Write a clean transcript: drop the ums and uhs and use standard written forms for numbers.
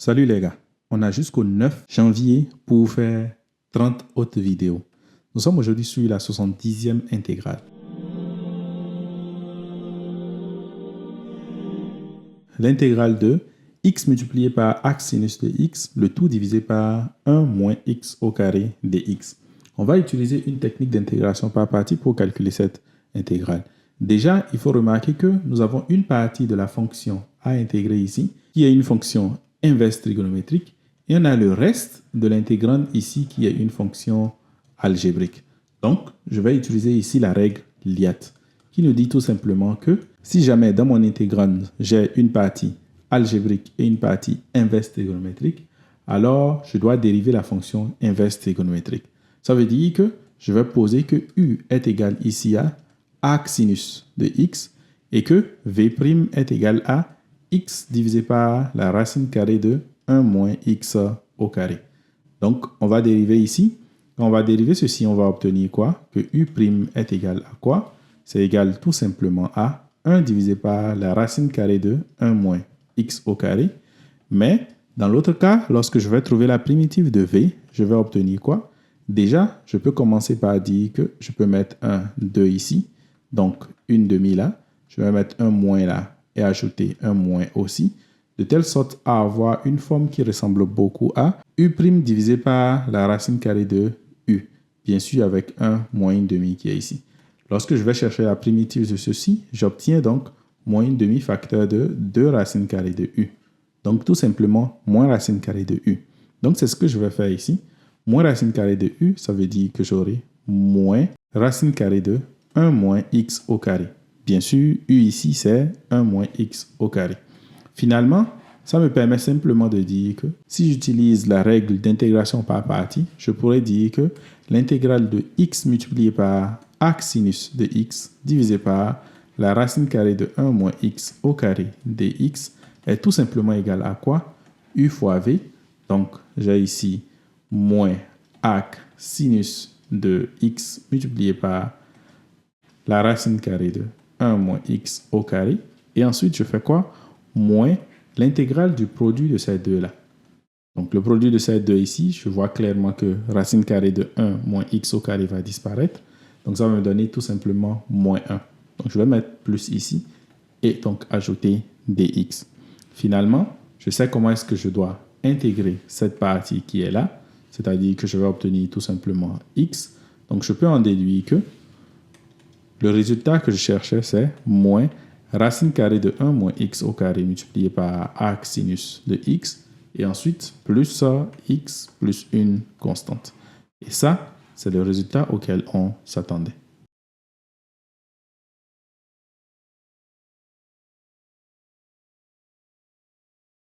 Salut les gars, on a jusqu'au 9 janvier pour faire 30 autres vidéos. Nous sommes aujourd'hui sur la 70e intégrale. L'intégrale de x multiplié par arc sinus de x, le tout divisé par 1 moins x au carré dx. On va utiliser une technique d'intégration par partie pour calculer cette intégrale. Déjà, il faut remarquer que nous avons une partie de la fonction à intégrer ici, qui est une fonction inverse trigonométrique, et on a le reste de l'intégrande ici qui est une fonction algébrique. Donc, je vais utiliser ici la règle LIAT, qui nous dit tout simplement que si jamais dans mon intégrande, j'ai une partie algébrique et une partie inverse trigonométrique, alors je dois dériver la fonction inverse trigonométrique. Ça veut dire que je vais poser que u est égal ici à arc sinus de x et que v' est égal à x divisé par la racine carrée de 1 moins x au carré. Donc, on va dériver ici. Quand on va dériver ceci, on va obtenir quoi? Que u' est égal à quoi? C'est égal tout simplement à 1 divisé par la racine carrée de 1 moins x au carré. Mais, dans l'autre cas, lorsque je vais trouver la primitive de v, je vais obtenir quoi? Déjà, je peux commencer par dire que je peux mettre 1, 2 ici. Donc, une demi là. Je vais mettre un moins là et ajouter un moins aussi, de telle sorte à avoir une forme qui ressemble beaucoup à u' divisé par la racine carrée de u, bien sûr avec 1 moins une demi qui est ici. Lorsque je vais chercher la primitive de ceci, j'obtiens donc moins une demi facteur de 2 racines carrées de u. Donc tout simplement moins racine carrée de u. Donc c'est ce que je vais faire ici. Moins racine carrée de u, ça veut dire que j'aurai moins racine carrée de 1 moins x au carré. Bien sûr, u ici, c'est 1 moins x au carré. Finalement, ça me permet simplement de dire que si j'utilise la règle d'intégration par partie, je pourrais dire que l'intégrale de x multiplié par arc sinus de x divisé par la racine carrée de 1 moins x au carré dx est tout simplement égal à quoi? U fois v. Donc, j'ai ici moins arc sinus de x multiplié par la racine carrée de 1 moins x au carré. Et ensuite, je fais quoi? Moins l'intégrale du produit de ces deux-là. Donc, le produit de ces deux ici, je vois clairement que racine carrée de 1 moins x au carré va disparaître. Donc, ça va me donner tout simplement moins 1. Donc, je vais mettre plus ici et donc ajouter dx. Finalement, je sais comment est-ce que je dois intégrer cette partie qui est là. C'est-à-dire que je vais obtenir tout simplement x. Donc, je peux en déduire que le résultat que je cherchais, c'est moins racine carrée de 1 moins x au carré multiplié par arc sinus de x. Et ensuite, plus x plus une constante. Et ça, c'est le résultat auquel on s'attendait.